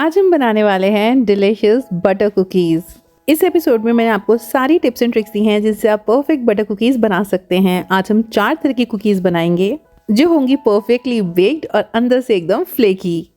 आज हम बनाने वाले हैं डिलीशियस बटर कुकीज़। इस एपिसोड में मैंने आपको सारी टिप्स एंड ट्रिक्स दी हैं जिससे आप परफेक्ट बटर कुकीज़ बना सकते हैं। आज हम 4 तरह की कुकीज़ बनाएंगे जो होंगी परफेक्टली बेक्ड और अंदर से एकदम flaky.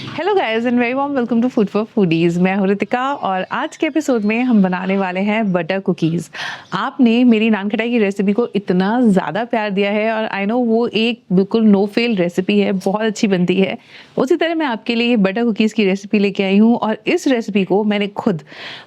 Hello guys and very warm welcome to food for foodies. मैं हूं रितिका और आज के एपिसोड में हम बनाने वाले हैं बटर कुकीज़। आपने मेरी नान खटाई की रेसिपी को इतना ज़्यादा प्यार दिया है और आई नो वो एक बिल्कुल नो फेल रेसिपी है, बहुत अच्छी बनती है। उसी तरह मैं आपके लिए बटर कुकीज़ की रेसिपी लेके आई हूँ और इस रेसिपी को मैंने खुद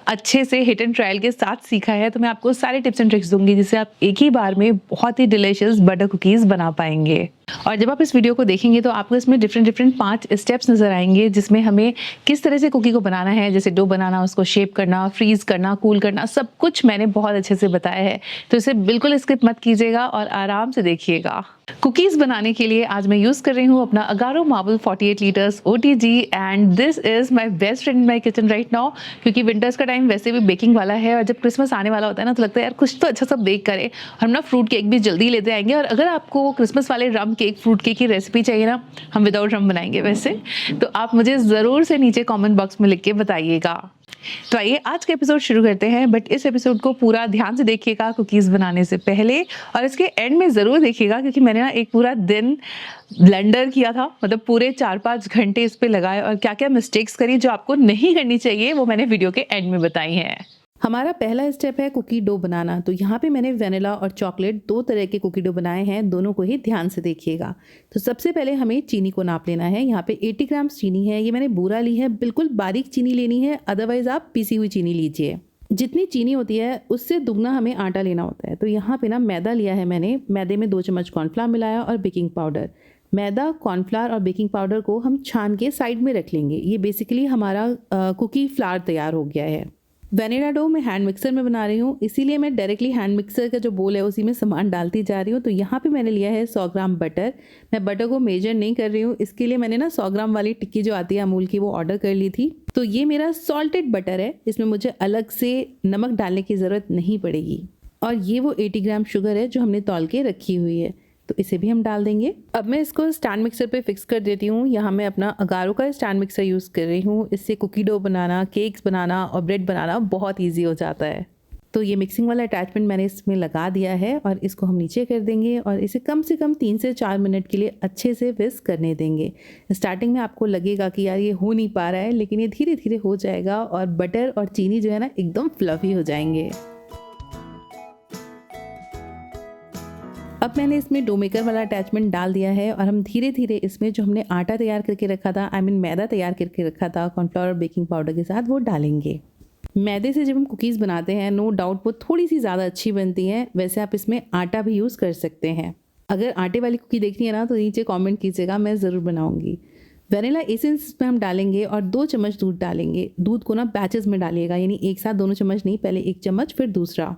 अच्छे से हिट एंड ट्रायल के साथ सीखा है। तो मैं आपको सारे टिप्स एंड ट्रिक्स दूंगी जिससे आप एक ही बार में बहुत ही डिलीशियस बटर कुकीज़ बना पाएंगे। और जब आप इस वीडियो को देखेंगे तो आपको इसमें डिफरेंट 5 स्टेप्स नजर आएंगे जिसमें हमें किस तरह से कुकी को बनाना है, जैसे डो बनाना, उसको शेप करना, फ्रीज करना, कूल करना, सब कुछ मैंने बहुत अच्छे से बताया है। तो इसे बिल्कुल स्किप मत कीजिएगा और आराम से देखिएगा। कुकीज बनाने के लिए आज मैं यूज कर रही हूँ अपना Agaro marble 48 litres OTG and this is my best friend in my kitchen right now, क्योंकि विंटर्स का टाइम वैसे भी बेकिंग वाला है और जब क्रिसमस आने वाला होता है ना तो लगता है यार कुछ तो अच्छा सा बेक करें। हम ना फ्रूट केक भी जल्दी लेते आएंगे और अगर आपको वो क्रिसमस वाले रम केक, फ्रूट केक की रेसिपी चाहिए ना, हम विदाउट रम बनाएंगे वैसे, तो आप मुझे ज़रूर से नीचे कॉमेंट बॉक्स में लिख के बताइएगा। तो आइए आज का एपिसोड शुरू करते हैं, बट इस एपिसोड को पूरा ध्यान से देखिएगा कुकीज़ बनाने से पहले और इसके एंड में ज़रूर देखिएगा, क्योंकि मैंने ना एक पूरा दिन ब्लेंडर किया था, मतलब पूरे 4-5 घंटे इस पे लगाए और क्या क्या मिस्टेक्स करी जो आपको नहीं करनी चाहिए वो मैंने वीडियो के एंड में बताई हैं। हमारा पहला स्टेप है कुकी डो बनाना। तो यहाँ पे मैंने वेनिला और चॉकलेट 2 तरह के कुकी डो बनाए हैं, दोनों को ही ध्यान से देखिएगा। तो सबसे पहले हमें चीनी को नाप लेना है। यहाँ पे 80 ग्राम चीनी है, ये मैंने बूरा ली है, बिल्कुल बारीक चीनी लेनी है, अदरवाइज आप पिसी हुई चीनी लीजिए। जितनी चीनी होती है उससे दुगना हमें आटा लेना होता है। तो यहाँ पे ना मैदा लिया है मैंने, मैदे में 2 चम्मच कॉर्नफ्लावर मिलाया और बेकिंग पाउडर। मैदा, कॉर्नफ्लावर और बेकिंग पाउडर को हम छान के साइड में रख लेंगे। ये बेसिकली हमारा कुकी फ्लावर तैयार हो गया है। वेनिला डो मैं हैंड मिक्सर में बना रही हूँ, इसीलिए मैं डायरेक्टली हैंड मिक्सर का जो बोल है उसी में सामान डालती जा रही हूँ। तो यहाँ पे मैंने लिया है 100 ग्राम बटर। मैं बटर को मेजर नहीं कर रही हूँ, इसके लिए मैंने ना 100 ग्राम वाली टिक्की जो आती है अमूल की वो ऑर्डर कर ली थी। तो ये मेरा सॉल्टेड बटर है, इसमें मुझे अलग से नमक डालने की ज़रूरत नहीं पड़ेगी। और ये वो 80 ग्राम शुगर है जो हमने तौल के रखी हुई है, तो इसे भी हम डाल देंगे। अब मैं इसको स्टैंड मिक्सर पे फिक्स कर देती हूँ। यहाँ मैं अपना अगारो का स्टैंड मिक्सर यूज़ कर रही हूँ। इससे कुकी डो बनाना, केक्स बनाना और ब्रेड बनाना बहुत इजी हो जाता है। तो ये मिक्सिंग वाला अटैचमेंट मैंने इसमें लगा दिया है और इसको हम नीचे कर देंगे और इसे कम से कम 3 से 4 मिनट के लिए अच्छे से विस्क करने देंगे। स्टार्टिंग में आपको लगेगा कि यार ये हो नहीं पा रहा है, लेकिन ये धीरे धीरे हो जाएगा और बटर और चीनी जो है ना एकदम फ्लफी हो जाएंगे। अब मैंने इसमें डो मेकर वाला अटैचमेंट डाल दिया है और हम धीरे धीरे इसमें जो हमने आटा तैयार करके रखा था, मैदा तैयार करके रखा था कॉर्नफ्लावर और बेकिंग पाउडर के साथ, वो डालेंगे। मैदे से जब हम कुकीज़ बनाते हैं नो डाउट वो थोड़ी सी ज़्यादा अच्छी बनती है, वैसे आप इसमें आटा भी यूज़ कर सकते हैं। अगर आटे वाली कुकी देखनी है ना तो नीचे कॉमेंट कीजिएगा, मैं ज़रूर बनाऊँगी। वेनिला एसेंस में हम डालेंगे और 2 चम्मच दूध डालेंगे। दूध को ना बैचेस में डालिएगा, यानी एक साथ दोनों चम्मच नहीं, पहले 1 चम्मच फिर दूसरा,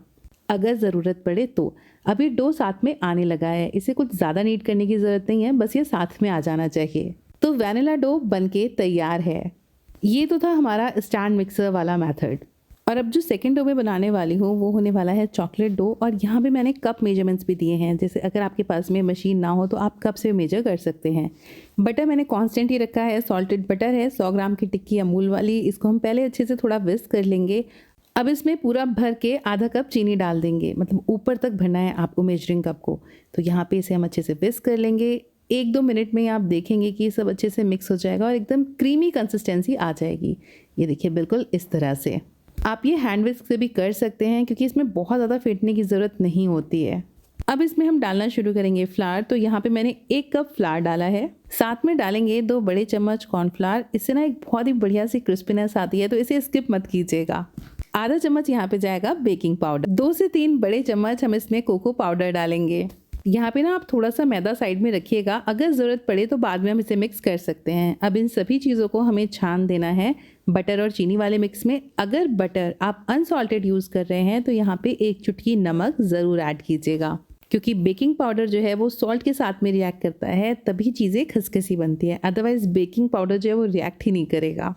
अगर ज़रूरत पड़े तो। अभी डो साथ में आने लगा है, इसे कुछ ज़्यादा नीट करने की ज़रूरत नहीं है, बस ये साथ में आ जाना चाहिए। तो वेनिला डो बनके तैयार है। ये तो था हमारा स्टैंड मिक्सर वाला मेथड। और अब जो सेकंड डो में बनाने वाली हूँ वो होने वाला है चॉकलेट डो। और यहाँ पे मैंने कप मेजरमेंट्स भी दिए हैं, जैसे अगर आपके पास में मशीन ना हो तो आप कप से मेजर कर सकते हैं। बटर मैंने कांस्टेंट ही रखा है, सॉल्टेड बटर है, 100 ग्राम की टिक्की अमूल वाली। इसको हम पहले अच्छे से थोड़ा विस्क कर लेंगे। अब इसमें पूरा भर के आधा कप चीनी डाल देंगे, मतलब ऊपर तक भरना है आपको मेजरिंग कप को। तो यहाँ पे इसे हम अच्छे से विस्क कर लेंगे। 1-2 मिनट में आप देखेंगे कि सब अच्छे से मिक्स हो जाएगा और एकदम क्रीमी कंसिस्टेंसी आ जाएगी। ये देखिए बिल्कुल इस तरह से। आप ये हैंड विस्क से भी कर सकते हैं क्योंकि इसमें बहुत ज़्यादा फेंटने की ज़रूरत नहीं होती है। अब इसमें हम डालना शुरू करेंगे फ्लावर। तो यहाँ पे मैंने 1 कप फ्लावर डाला है, साथ में डालेंगे 2 बड़े चम्मच कॉर्नफ्लावर। इससे ना एक बहुत ही बढ़िया सी क्रिस्पीनेस आती है, तो इसे स्किप मत कीजिएगा। आधा चम्मच यहाँ पे जाएगा बेकिंग पाउडर। 2 से 3 बड़े चम्मच हम इसमें कोको पाउडर डालेंगे। यहाँ पे ना आप थोड़ा सा मैदा साइड में रखिएगा, अगर ज़रूरत पड़े तो बाद में हम इसे मिक्स कर सकते हैं। अब इन सभी चीज़ों को हमें छान देना है बटर और चीनी वाले मिक्स में। अगर बटर आप अनसॉल्टेड यूज़ कर रहे हैं तो यहाँ पे 1 चुटकी नमक ज़रूर ऐड कीजिएगा, क्योंकि बेकिंग पाउडर जो है वो सॉल्ट के साथ में रिएक्ट करता है, तभी चीज़ें खसखसी बनती है, अदरवाइज बेकिंग पाउडर जो है वो रिएक्ट ही नहीं करेगा।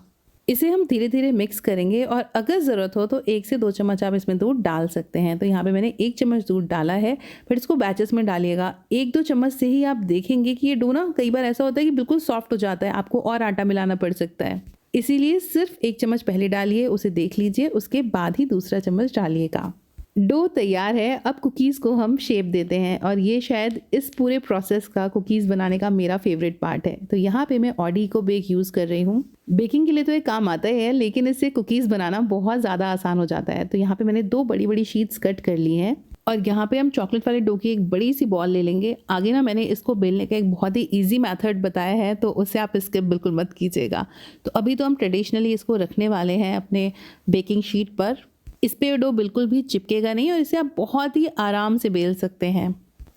इसे हम धीरे धीरे मिक्स करेंगे और अगर ज़रूरत हो तो 1 से 2 चम्मच आप इसमें दूध डाल सकते हैं। तो यहाँ पे मैंने 1 चम्मच दूध डाला है, फिर इसको बैचेस में डालिएगा। 1-2 चम्मच से ही आप देखेंगे कि ये डो ना कई बार ऐसा होता है कि बिल्कुल सॉफ्ट हो जाता है, आपको और आटा मिलाना पड़ सकता है। इसीलिए सिर्फ 1 चम्मच पहले डालिए, उसे देख लीजिए, उसके बाद ही दूसरा चम्मच डालिएगा। डो तैयार है, अब कुकीज़ को हम शेप देते हैं और ये शायद इस पूरे प्रोसेस का, कुकीज़ बनाने का मेरा फेवरेट पार्ट है। तो यहाँ पे मैं ऑडी को बेक यूज़ कर रही हूँ। बेकिंग के लिए तो ये काम आता ही है, लेकिन इससे कुकीज़ बनाना बहुत ज़्यादा आसान हो जाता है। तो यहाँ पे मैंने 2 बड़ी-बड़ी शीट्स कट कर ली हैं और यहाँ पे हम चॉकलेट वाले डो की एक बड़ी सी बॉल ले लेंगे। आगे ना मैंने इसको बेलने का एक बहुत ही ईजी मेथड बताया है, तो उससे आप स्किप बिल्कुल मत कीजिएगा। तो अभी तो हम ट्रेडिशनली इसको रखने वाले हैं अपने बेकिंग शीट पर। इस पे डो बिल्कुल भी चिपकेगा नहीं और इसे आप बहुत ही आराम से बेल सकते हैं।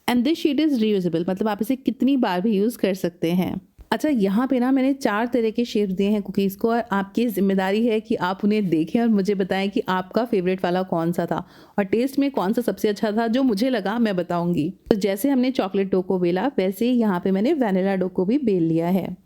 And this sheet is reusable, मतलब आप इसे कितनी बार भी यूज़ कर सकते हैं। अच्छा, यहाँ पे ना मैंने 4 तरह के शेप्स दिए हैं कुकीज़ को और आपकी जिम्मेदारी है कि आप उन्हें देखें और मुझे बताएं कि आपका फेवरेट वाला कौन सा था और टेस्ट में कौन सा सबसे अच्छा था। जो मुझे लगा मैं बताऊंगी। तो जैसे हमने चॉकलेट डो को बेला, वैसे ही यहाँ पे मैंने वैनिला डो को भी बेल लिया है।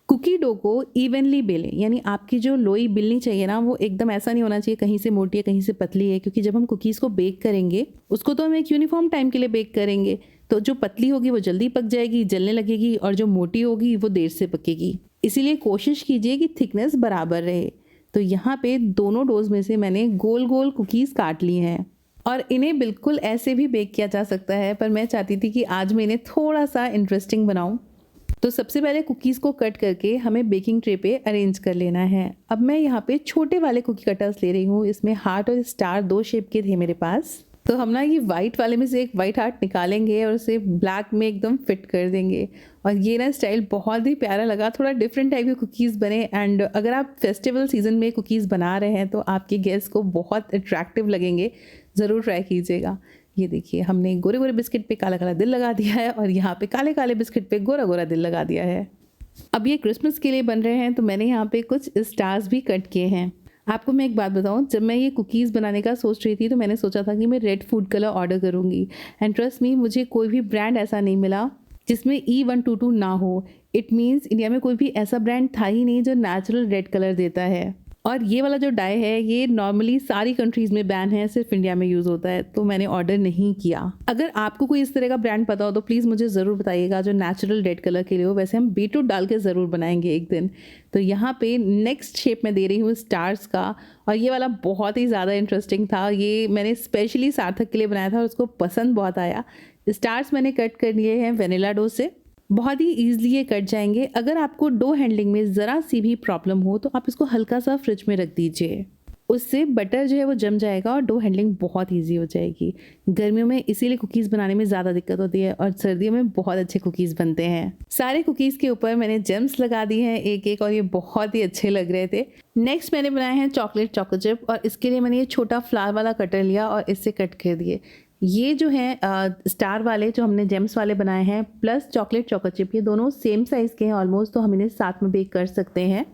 कुकी डो को इवनली बेलें, यानी आपकी जो लोई बेलनी चाहिए ना, वो एकदम ऐसा नहीं होना चाहिए कहीं से मोटी है कहीं से पतली है, क्योंकि जब हम कुकीज़ को बेक करेंगे उसको तो हम एक यूनिफॉर्म टाइम के लिए बेक करेंगे। तो जो पतली होगी वो जल्दी पक जाएगी, जलने लगेगी, और जो मोटी होगी वो देर से पकेगी। इसीलिए कोशिश कीजिए कि थिकनेस बराबर रहे। तो यहाँ पे दोनों डोज में से मैंने गोल गोल कुकीज़ काट ली हैं और इन्हें बिल्कुल ऐसे भी बेक किया जा सकता है, पर मैं चाहती थी कि आज मैं इन्हें थोड़ा सा इंटरेस्टिंग बनाऊँ। तो सबसे पहले कुकीज़ को कट करके हमें बेकिंग ट्रे पे अरेंज कर लेना है। अब मैं यहाँ पे छोटे वाले कुकी कटर्स ले रही हूँ। इसमें हार्ट और स्टार 2 शेप के थे मेरे पास। तो हम ना ये वाइट वाले में से एक वाइट हार्ट निकालेंगे और उसे ब्लैक में एकदम फिट कर देंगे। और ये ना स्टाइल बहुत ही प्यारा लगा, थोड़ा डिफरेंट टाइप के कुकीज़ बने। एंड अगर आप फेस्टिवल सीजन में कुकीज़ बना रहे हैं तो आपके गेस्ट को बहुत अट्रैक्टिव लगेंगे, ज़रूर ट्राई कीजिएगा। ये देखिए, हमने गोरे गोरे बिस्किट पे काला काला दिल लगा दिया है और यहाँ पे काले काले बिस्किट पे गोरा गोरा दिल लगा दिया है। अब ये क्रिसमस के लिए बन रहे हैं, तो मैंने यहाँ पे कुछ स्टार्स भी कट किए हैं। आपको मैं एक बात बताऊँ, जब मैं ये कुकीज़ बनाने का सोच रही थी तो मैंने सोचा था कि मैं रेड फूड कलर ऑर्डर करूँगी। एंड ट्रस्ट मी, मुझे कोई भी ब्रांड ऐसा नहीं मिला जिसमें E122 ना हो। इट मीन्स इंडिया में कोई भी ऐसा ब्रांड था ही नहीं जो नेचुरल रेड कलर देता है। और ये वाला जो डाई है ये नॉर्मली सारी कंट्रीज़ में बैन है, सिर्फ इंडिया में यूज़ होता है, तो मैंने ऑर्डर नहीं किया। अगर आपको कोई इस तरह का ब्रांड पता हो तो प्लीज़ मुझे ज़रूर बताइएगा जो नेचुरल रेड कलर के लिए हो। वैसे हम बीटरूट डाल के ज़रूर बनाएंगे एक दिन। तो यहाँ पे नेक्स्ट शेप मैं दे रही हूँ स्टार्स का, और ये वाला बहुत ही ज़्यादा इंटरेस्टिंग था। ये मैंने स्पेशली सार्थक के लिए बनाया था और उसको पसंद बहुत आया। स्टार्स मैंने कट कर लिए हैं वेनिला डो से, बहुत ही ईजिली ये कट जाएंगे। अगर आपको डो हैंडलिंग में ज़रा सी भी प्रॉब्लम हो तो आप इसको हल्का सा फ्रिज में रख दीजिए, उससे बटर जो है वो जम जाएगा और डो हैंडलिंग बहुत इजी हो जाएगी। गर्मियों में इसीलिए कुकीज़ बनाने में ज़्यादा दिक्कत होती है और सर्दियों में बहुत अच्छे कुकीज़ बनते हैं। सारे कुकीज़ के ऊपर मैंने जेम्स लगा दी हैं एक एक, और ये बहुत ही अच्छे लग रहे थे। नेक्स्ट मैंने बनाए हैं चॉकलेट चोको चिप, और इसके लिए मैंने ये छोटा फ्लावर वाला कटर लिया और इससे कट कर दिए। ये जो है स्टार वाले जो हमने जेम्स वाले बनाए हैं प्लस चॉकलेट चोको चिप, ये दोनों सेम साइज़ के हैं ऑलमोस्ट, तो हम इन्हें साथ में बेक कर सकते हैं।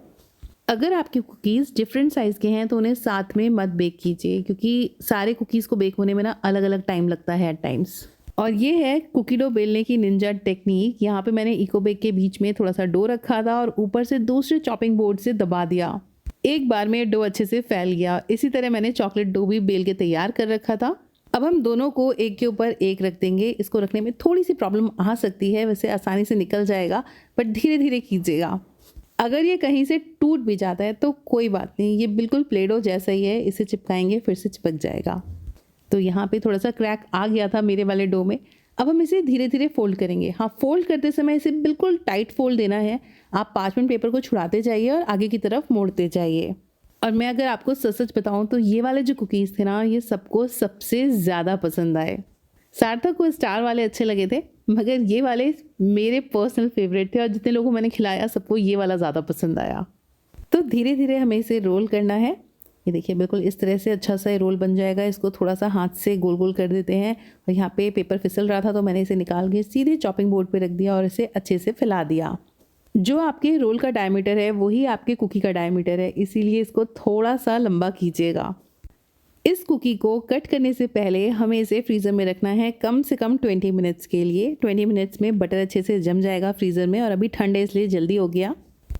अगर आपके कुकीज़ डिफरेंट साइज़ के हैं तो उन्हें साथ में मत बेक कीजिए, क्योंकि सारे कुकीज़ को बेक होने में ना अलग अलग टाइम लगता है एट टाइम्स। और ये है कुकी डो बेलने की निंजा टेक्निक। यहाँ पे मैंने इको बेक के बीच में थोड़ा सा डो रखा था और ऊपर से दूसरे चॉपिंग बोर्ड से दबा दिया। एक बार में डो अच्छे से फैल गया। इसी तरह मैंने चॉकलेट डो भी बेल के तैयार कर रखा था। अब हम दोनों को एक के ऊपर एक रख देंगे। इसको रखने में थोड़ी सी प्रॉब्लम आ सकती है, वैसे आसानी से निकल जाएगा, बट धीरे धीरे कीजिएगा। अगर ये कहीं से टूट भी जाता है तो कोई बात नहीं, ये बिल्कुल प्ले डो जैसा ही है, इसे चिपकाएंगे फिर से चिपक जाएगा। तो यहाँ पे थोड़ा सा क्रैक आ गया था मेरे वाले डो में। अब हम इसे धीरे धीरे फोल्ड करेंगे। हाँ, फोल्ड करते समय इसे बिल्कुल टाइट फोल्ड देना है। आप पार्चमेंट पेपर को छुड़ाते जाइए और आगे की तरफ मोड़ते जाइए। और मैं अगर आपको सच सच बताऊँ तो ये वाले जो कुकीज़ थे ना, ये सबको सबसे ज़्यादा पसंद आए। सार्थक को स्टार वाले अच्छे लगे थे, मगर ये वाले मेरे पर्सनल फेवरेट थे और जितने लोगों को मैंने खिलाया सबको ये वाला ज़्यादा पसंद आया। तो धीरे धीरे हमें इसे रोल करना है। ये देखिए, बिल्कुल इस तरह से अच्छा सा रोल बन जाएगा। इसको थोड़ा सा हाथ से गोल गोल कर देते हैं। और यहाँ पे पेपर फिसल रहा था तो मैंने इसे निकाल के सीधे चॉपिंग बोर्ड पे रख दिया और इसे अच्छे से फैला दिया। जो आपके रोल का डायमीटर है वही आपके कुकी का डायमीटर है, इसीलिए इसको थोड़ा सा लंबा कीजिएगा। इस कुकी को कट करने से पहले हमें इसे फ्रीज़र में रखना है कम से कम 20 मिनट्स के लिए। 20 मिनट्स में बटर अच्छे से जम जाएगा फ्रीज़र में, और अभी ठंड है इसलिए जल्दी हो गया।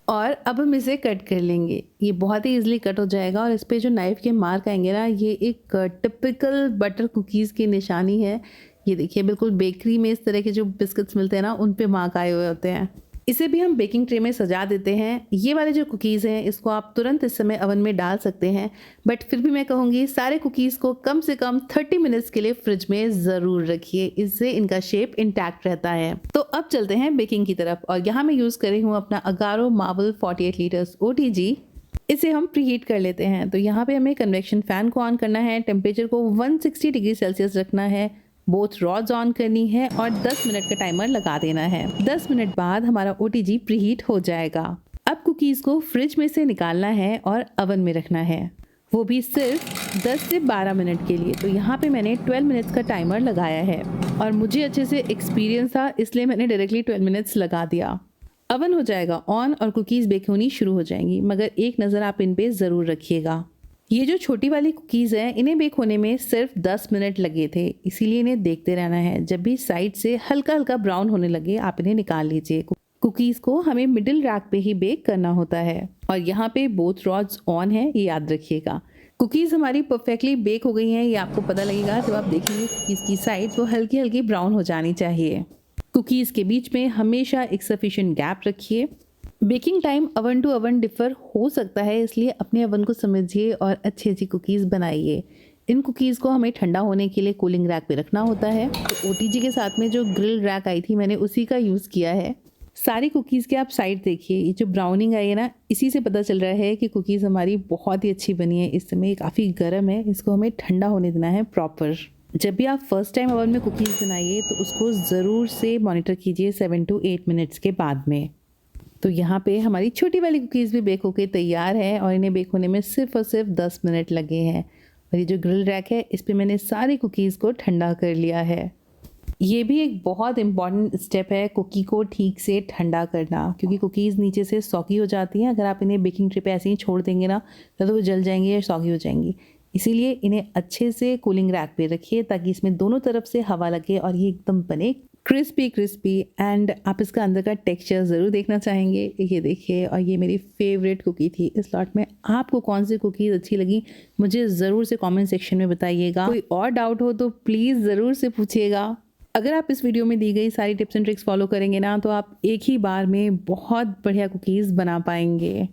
और अब हम इसे कट कर लेंगे। ये बहुत ही ईजिली कट हो जाएगा और इस पर जो नाइफ़ के मार्क आएंगे ना, ये एक टिपिकल बटर कुकीज़ की निशानी है। ये देखिए, बिल्कुल बेकरी में इस तरह के जो बिस्किट्स मिलते हैं ना, उन पे मार्क आए हुए होते हैं। इसे भी हम बेकिंग ट्रे में सजा देते हैं। ये वाले जो कुकीज़ हैं इसको आप तुरंत इस समय ओवन में डाल सकते हैं, बट फिर भी मैं कहूँगी सारे कुकीज़ को कम से कम 30 मिनट्स के लिए फ्रिज में ज़रूर रखिए, इससे इनका शेप इंटैक्ट रहता है। तो अब चलते हैं बेकिंग की तरफ, और यहाँ मैं यूज़ कर रही हूँ अपना अगारो मार्बल 48 लीटर्स OTG। इसे हम प्रीहीट कर लेते हैं। तो यहाँ पे हमें कन्वेक्शन फ़ैन को ऑन करना है, टेम्परेचर को 160 डिग्री सेल्सियस रखना है, बोथ रॉड्स ऑन करनी है और 10 मिनट का टाइमर लगा देना है। 10 मिनट बाद हमारा OTG प्रीहीट हो जाएगा। अब कुकीज़ को फ्रिज में से निकालना है और ओवन में रखना है, वो भी सिर्फ 10 से 12 मिनट के लिए। तो यहाँ पे मैंने 12 मिनट्स का टाइमर लगाया है, और मुझे अच्छे से एक्सपीरियंस था इसलिए मैंने डायरेक्टली 12 मिनट्स लगा दिया। ओवन हो जाएगा ऑन और कुकीज़ बेक होनी शुरू हो जाएंगी, मगर एक नज़र आप इन पे ज़रूर रखिएगा। ये जो छोटी वाली कुकीज़ हैं इन्हें बेक होने में सिर्फ 10 मिनट लगे थे, इसीलिए इन्हें देखते रहना है। जब भी साइड से हल्का हल्का ब्राउन होने लगे आप इन्हें निकाल लीजिए। कुकीज़ को हमें मिडिल रैक पे ही बेक करना होता है, और यहाँ पे बोथ रॉड्स ऑन है, ये याद रखिएगा। कुकीज़ हमारी परफेक्टली बेक हो गई हैं, ये आपको पता लगेगा जब आप देखेंगे कुकीज़ की साइड वो हल्की हल्की ब्राउन हो जानी चाहिए। कुकीज़ के बीच में हमेशा एक सफिशिएंट गैप रखिए। Baking time oven to oven differ हो सकता है, इसलिए अपने ओवन को समझिए और अच्छी अच्छी कुकीज़ बनाइए। इन कुकीज़ को हमें ठंडा होने के लिए कूलिंग रैक पे रखना होता है। तो OTG के साथ में जो ग्रिल रैक आई थी मैंने उसी का यूज़ किया है। सारी कुकीज़ के आप साइड देखिए, ये जो ब्राउनिंग आई है ना, इसी से पता चल रहा है कि कुकीज़ हमारी बहुत ही अच्छी बनी है। इस समय काफ़ी गर्म है, इसको हमें ठंडा होने देना है प्रॉपर। जब भी आप फर्स्ट टाइम ओवन में कुकीज़ बनाइए तो उसको ज़रूर से मॉनिटर कीजिए 7 to 8 मिनट्स के बाद में। तो यहाँ पे हमारी छोटी वाली कुकीज़ भी बेक होके तैयार है, और इन्हें बेक होने में सिर्फ और सिर्फ 10 मिनट लगे हैं। और ये जो ग्रिल रैक है इस पे मैंने सारी कुकीज़ को ठंडा कर लिया है। ये भी एक बहुत इम्पॉर्टेंट स्टेप है, कुकी को ठीक से ठंडा करना, क्योंकि कुकीज़ नीचे से सॉगी हो जाती हैं। अगर आप इन्हें बेकिंग ट्रे पे ऐसे ही छोड़ देंगे ना तो वो जल जाएंगी या सॉगी हो जाएंगी। इसीलिए इन्हें अच्छे से कूलिंग रैक पे रखिए ताकि इसमें दोनों तरफ से हवा लगे और ये एकदम बने क्रिस्पी। एंड आप इसका अंदर का टेक्सचर ज़रूर देखना चाहेंगे। ये देखिए, और ये मेरी फेवरेट कुकी थी इस लॉट में। आपको कौन सी कुकीज़ अच्छी लगी मुझे ज़रूर से कमेंट सेक्शन में बताइएगा। कोई और डाउट हो तो प्लीज़ ज़रूर से पूछिएगा। अगर आप इस वीडियो में दी गई सारी टिप्स एंड ट्रिक्स फॉलो करेंगे ना तो आप एक ही बार में बहुत बढ़िया कुकीज़ बना पाएंगे।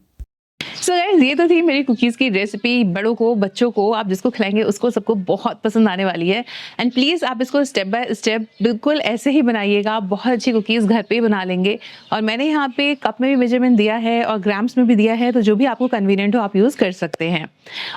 सो गाइस, ये तो थी मेरी कुकीज़ की रेसिपी। बड़ों को, बच्चों को, आप जिसको खिलाएंगे उसको सबको बहुत पसंद आने वाली है। एंड प्लीज़ आप इसको स्टेप बाय स्टेप बिल्कुल ऐसे ही बनाइएगा, आप बहुत अच्छी कुकीज़ घर पे ही बना लेंगे। और मैंने यहाँ पे कप में भी मेजरमेंट दिया है और ग्राम्स में भी दिया है, तो जो भी आपको कन्वीनियंट हो आप यूज़ कर सकते हैं।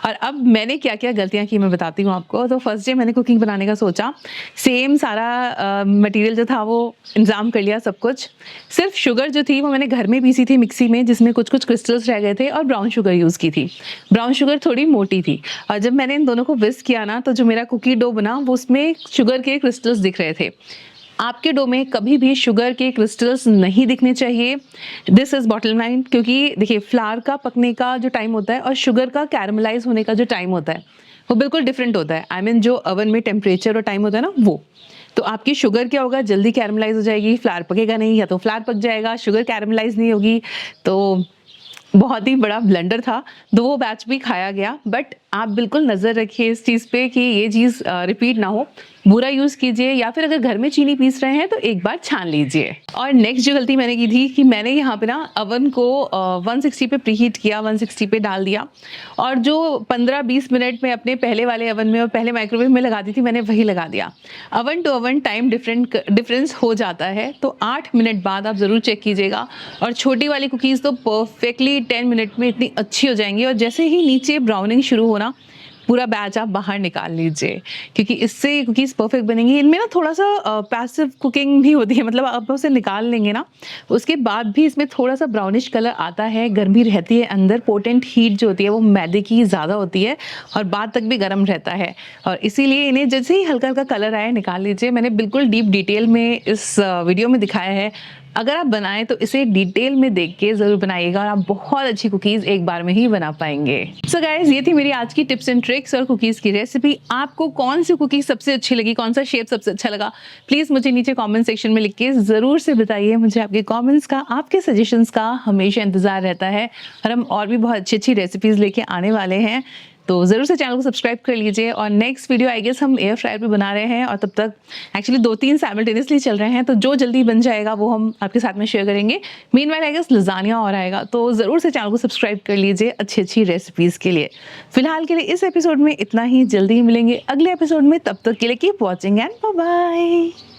और अब मैंने क्या क्या गलतियाँ की मैं बताती हूँ आपको। तो फर्स्ट डे मैंने कुकिंग बनाने का सोचा, सेम सारा मटीरियल जो था वो इंतज़ाम कर लिया सब कुछ। सिर्फ शुगर जो थी वो मैंने घर में पीसी थी मिक्सी में, जिसमें कुछ कुछ क्रिस्टल्स रह गए थे, और ब्राउन शुगर यूज़ की थी। ब्राउन शुगर थोड़ी मोटी थी, और जब मैंने इन दोनों को विस्क किया ना तो जो मेरा कुकी डो बना वो उसमें शुगर के क्रिस्टल्स दिख रहे थे। आपके डो में कभी भी शुगर के क्रिस्टल्स नहीं दिखने चाहिए। दिस इज़ बॉटम लाइन, क्योंकि देखिए फ्लावर का पकने का जो टाइम होता है और शुगर का कैरमलाइज होने का जो टाइम होता है वो बिल्कुल डिफरेंट होता है। आई मीन जो ओवन में टेम्परेचर और टाइम होता है ना वो। तो आपकी शुगर क्या होगा, जल्दी कैरमलाइज हो जाएगी, फ्लावर पकेगा नहीं, या तो फ्लावर पक जाएगा, शुगर कैरमलाइज नहीं होगी। तो बहुत ही बड़ा ब्लंडर था, तो वो बैच भी खाया गया। बट आप बिल्कुल नज़र रखिए इस चीज़ पे कि ये चीज़ रिपीट ना हो। बुरा यूज़ कीजिए, या फिर अगर घर में चीनी पीस रहे हैं तो एक बार छान लीजिए। और नेक्स्ट जो गलती मैंने की थी कि मैंने यहाँ पे ना ओवन को 160 पे प्रीहीट किया, 160 पे डाल दिया, और जो 15-20 मिनट में अपने पहले वाले ओवन में और पहले माइक्रोवेव में लगा दी थी मैंने वही लगा दिया। Oven to oven time difference हो जाता है, तो 8 मिनट बाद आप ज़रूर चेक कीजिएगा। और छोटी वाली कुकीज़ तो परफेक्टली 10 मिनट में इतनी अच्छी हो जाएंगी, और जैसे ही नीचे ब्राउनिंग शुरू होना पूरा बैच आप बाहर निकाल लीजिए, क्योंकि इससे कुकीज़ परफेक्ट बनेंगी। इनमें ना थोड़ा सा पैसिव कुकिंग भी होती है, मतलब आप उसे निकाल लेंगे ना उसके बाद भी इसमें थोड़ा सा ब्राउनिश कलर आता है, गर्मी रहती है अंदर, पोटेंट हीट जो होती है वो मैदे की ज़्यादा होती है और बाद तक भी गर्म रहता है, और इसीलिए इन्हें जैसे ही हल्का हल्का कलर आए निकाल लीजिए। मैंने बिल्कुल डीप डिटेल में इस वीडियो में दिखाया है। अगर आप बनाएं तो इसे डिटेल में देख के ज़रूर बनाइएगा, और आप बहुत अच्छी कुकीज़ एक बार में ही बना पाएंगे। सो गाइज, ये थी मेरी आज की टिप्स एंड ट्रिक्स और कुकीज़ की रेसिपी। आपको कौन सी कुकीज़ सबसे अच्छी लगी, कौन सा शेप सबसे अच्छा लगा, प्लीज़ मुझे नीचे कमेंट सेक्शन में लिख के ज़रूर से बताइए। मुझे आपके कमेंट्स का, आपके सजेशंस का हमेशा इंतज़ार रहता है, और हम और भी बहुत अच्छी अच्छी रेसिपीज़ लेके आने वाले हैं। तो ज़रूर से चैनल को सब्सक्राइब कर लीजिए। और नेक्स्ट वीडियो आई गेस हम एयर फ्रायर पे बना रहे हैं, और तब तक एक्चुअली 2-3 साइमल्टेनियसली चल रहे हैं, तो जो जल्दी बन जाएगा वो हम आपके साथ में शेयर करेंगे। मीनवाइल आई गेस लज़ानिया और आएगा, तो ज़रूर से चैनल को सब्सक्राइब कर लीजिए अच्छी रेसिपीज़ के लिए। फिलहाल के लिए इस एपिसोड में इतना ही, जल्दी ही मिलेंगे अगले एपिसोड में। तब तक के लिए keep watching and bye bye.